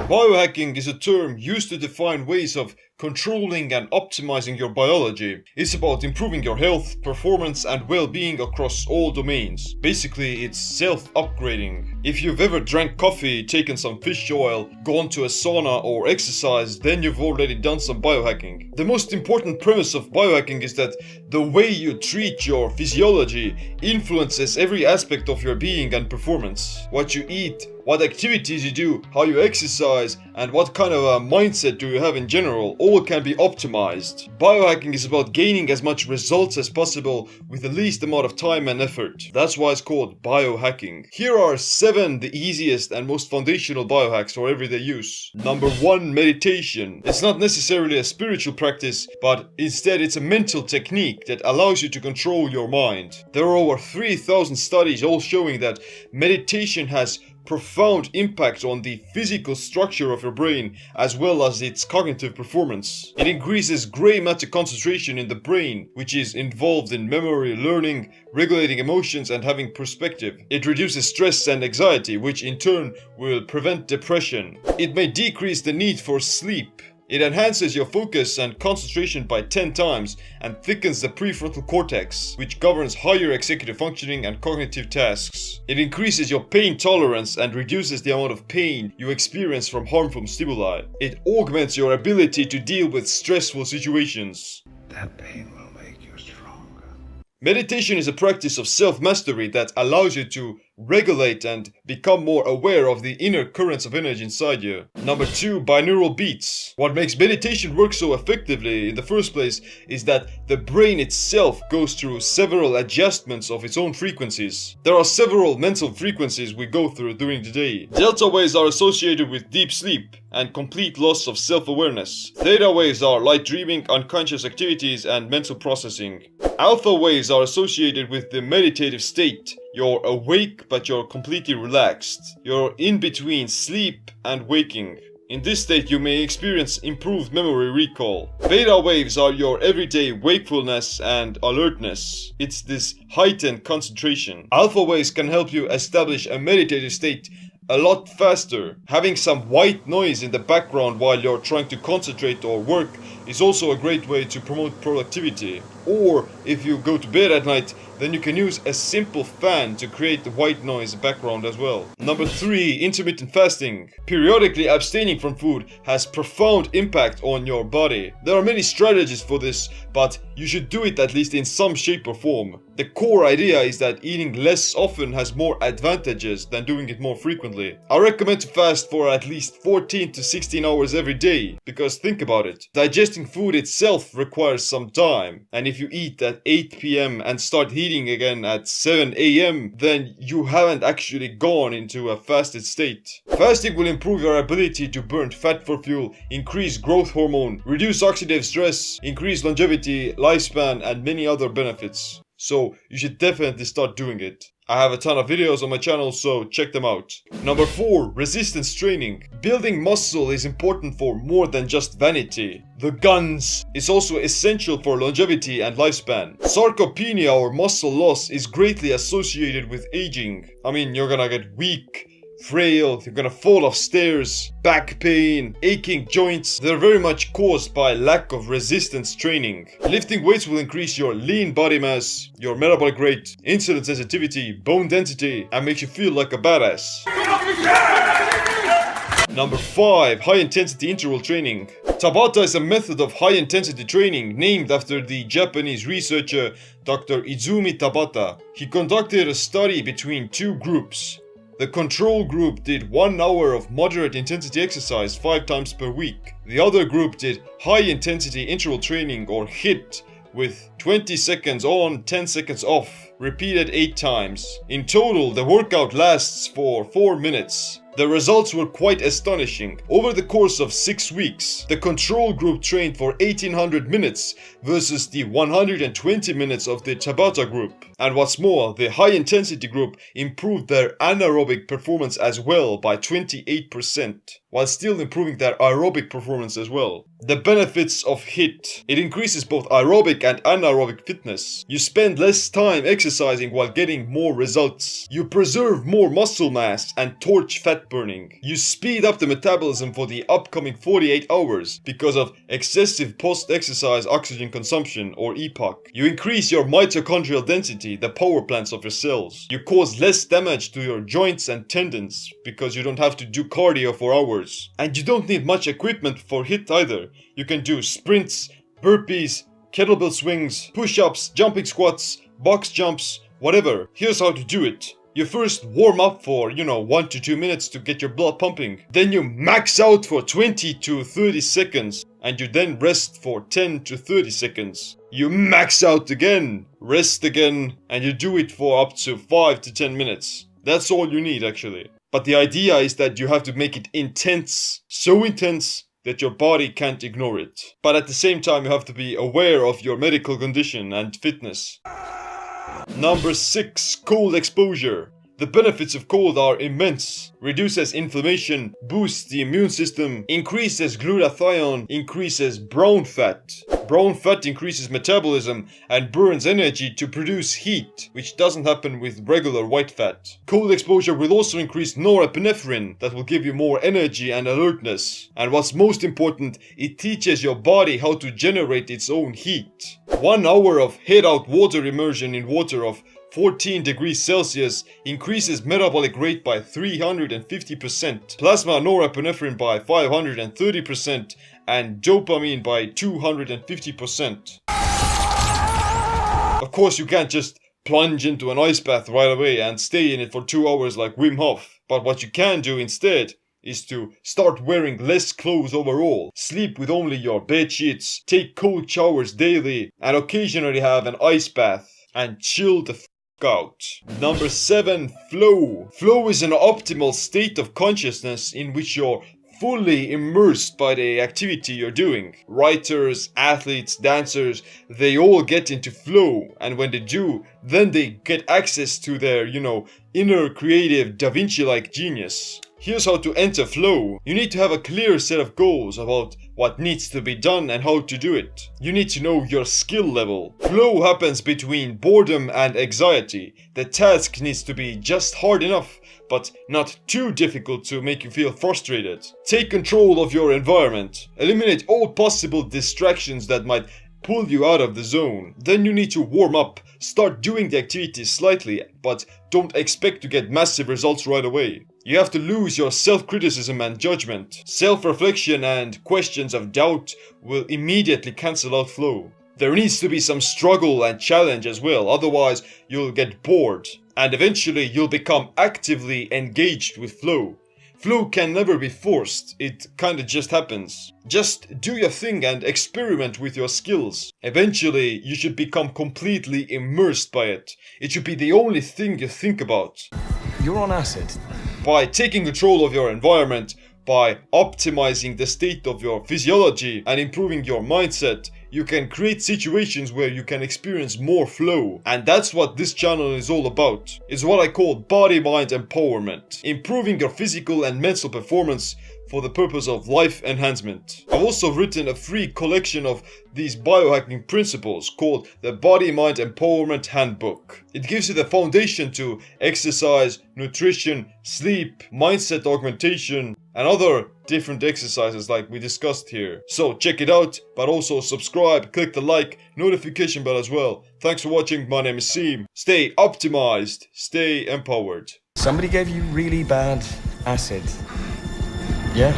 Biohacking is a term used to define ways of controlling and optimizing your biology. It's about improving your health, performance, and well-being across all domains. Basically, it's self-upgrading. If you've ever drank coffee, taken some fish oil, gone to a sauna, or exercised, then you've already done some biohacking. The most important premise of biohacking is that the way you treat your physiology influences every aspect of your being and performance. What you eat, what activities you do, how you exercise, and what kind of a mindset do you have in general, all can be optimized. Biohacking is about gaining as much results as possible with the least amount of time and effort. That's why it's called biohacking. Here are 7 the easiest and most foundational biohacks for everyday use. Number 1, meditation. It's not necessarily a spiritual practice, but instead it's a mental technique that allows you to control your mind. There are over 3,000 studies all showing that meditation has profound impact on the physical structure of your brain as well as its cognitive performance. It increases gray matter concentration in the brain, which is involved in memory, learning, regulating emotions, and having perspective. It reduces stress and anxiety, which in turn will prevent depression. It may decrease the need for sleep. It enhances your focus and concentration by 10 times and thickens the prefrontal cortex, which governs higher executive functioning and cognitive tasks. It increases your pain tolerance and reduces the amount of pain you experience from harmful stimuli. It augments your ability to deal with stressful situations. That pain will make you stronger. Meditation is a practice of self-mastery that allows you to regulate and become more aware of the inner currents of energy inside you. Number 2, binaural beats. What makes meditation work so effectively in the first place is that the brain itself goes through several adjustments of its own frequencies. There are several mental frequencies we go through during the day. Delta waves are associated with deep sleep and complete loss of self-awareness. Theta waves are light dreaming, unconscious activities, and mental processing. Alpha waves are associated with the meditative state. You're awake, but you're completely relaxed. You're in between sleep and waking. In this state, you may experience improved memory recall. Beta waves are your everyday wakefulness and alertness. It's this heightened concentration. Alpha waves can help you establish a meditative state a lot faster. Having some white noise in the background while you're trying to concentrate or work is also a great way to promote productivity. Or if you go to bed at night, then you can use a simple fan to create the white noise background as well. Number 3, intermittent fasting. Periodically abstaining from food has profound impact on your body. There are many strategies for this, but you should do it at least in some shape or form. The core idea is that eating less often has more advantages than doing it more frequently. I recommend to fast for at least 14 to 16 hours every day, because think about it. Digesting food itself requires some time, and if you eat at 8 p.m. and start eating again at 7 a.m., then you haven't actually gone into a fasted state. Fasting will improve your ability to burn fat for fuel, increase growth hormone, reduce oxidative stress, increase longevity, lifespan, and many other benefits. So you should definitely start doing it. I have a ton of videos on my channel, so check them out. Number 4, resistance training. Building muscle is important for more than just vanity. The guns is also essential for longevity and lifespan. Sarcopenia or muscle loss is greatly associated with aging. I mean, you're gonna get weak, frail, you're gonna fall off stairs, back pain, aching joints. They're very much caused by lack of resistance training. Lifting weights will increase your lean body mass, your metabolic rate, insulin sensitivity, bone density, and makes you feel like a badass. Number 5, high intensity interval training. Tabata is a method of high intensity training named after the Japanese researcher Dr. Izumi Tabata. He conducted a study between 2 groups. The control group did 1 hour of moderate intensity exercise 5 times per week. The other group did high intensity interval training or HIIT with 20 seconds on, 10 seconds off, repeated 8 times. In total, the workout lasts for 4 minutes. The results were quite astonishing. Over the course of 6 weeks, the control group trained for 1800 minutes versus the 120 minutes of the Tabata group. And what's more, the high intensity group improved their anaerobic performance as well by 28%, while still improving their aerobic performance as well. The benefits of HIIT. It increases both aerobic and anaerobic fitness. You spend less time exercising while getting more results. You preserve more muscle mass and torch fat fat burning. You speed up the metabolism for the upcoming 48 hours because of excessive post-exercise oxygen consumption, or EPOC. You increase your mitochondrial density, the power plants of your cells. You cause less damage to your joints and tendons because you don't have to do cardio for hours. And you don't need much equipment for HIIT either. You can do sprints, burpees, kettlebell swings, push-ups, jumping squats, box jumps, whatever. Here's how to do it. You first warm up for, 1 to 2 minutes to get your blood pumping. Then you max out for 20 to 30 seconds. And you then rest for 10 to 30 seconds. You max out again, rest again, and you do it for up to 5 to 10 minutes. That's all you need actually. But the idea is that you have to make it intense. So intense that your body can't ignore it. But at the same time you have to be aware of your medical condition and fitness. Number 6. Cold exposure. The benefits of cold are immense. Reduces inflammation, boosts the immune system, increases glutathione, increases brown fat. Brown fat increases metabolism and burns energy to produce heat, which doesn't happen with regular white fat. Cold exposure will also increase norepinephrine, that will give you more energy and alertness. And what's most important, it teaches your body how to generate its own heat. 1 hour of head-out water immersion in water of 14 degrees Celsius increases metabolic rate by 350%, plasma norepinephrine by 530%, and dopamine by 250%. Of course, you can't just plunge into an ice bath right away and stay in it for 2 hours like Wim Hof. But what you can do instead is to start wearing less clothes overall, sleep with only your bed sheets, take cold showers daily, and occasionally have an ice bath, and chill the out. Number 7. Flow. Flow is an optimal state of consciousness in which you're fully immersed by the activity you're doing. Writers, athletes, dancers, they all get into flow, and when they do, then they get access to their, inner creative Da Vinci-like genius. Here's how to enter flow. You need to have a clear set of goals about what needs to be done and how to do it. You need to know your skill level. Flow happens between boredom and anxiety. The task needs to be just hard enough, but not too difficult to make you feel frustrated. Take control of your environment. Eliminate all possible distractions that might pull you out of the zone. Then you need to warm up. Start doing the activity slightly, but don't expect to get massive results right away. You have to lose your self-criticism and judgment. Self-reflection and questions of doubt will immediately cancel out flow. There needs to be some struggle and challenge as well, otherwise you'll get bored. And eventually you'll become actively engaged with flow. Flow can never be forced, it kinda just happens. Just do your thing and experiment with your skills. Eventually, you should become completely immersed by it. It should be the only thing you think about. You're on acid. By taking control of your environment, by optimizing the state of your physiology and improving your mindset, you can create situations where you can experience more flow. And that's what this channel is all about. It's what I call body-mind empowerment. Improving your physical and mental performance for the purpose of life enhancement. I've also written a free collection of these biohacking principles called the Body-Mind Empowerment Handbook. It gives you the foundation to exercise, nutrition, sleep, mindset augmentation, and other different exercises like we discussed here. So check it out, but also subscribe, click the like, notification bell as well. Thanks for watching, my name is Seem. Stay optimized, stay empowered. Somebody gave you really bad acid. Yeah?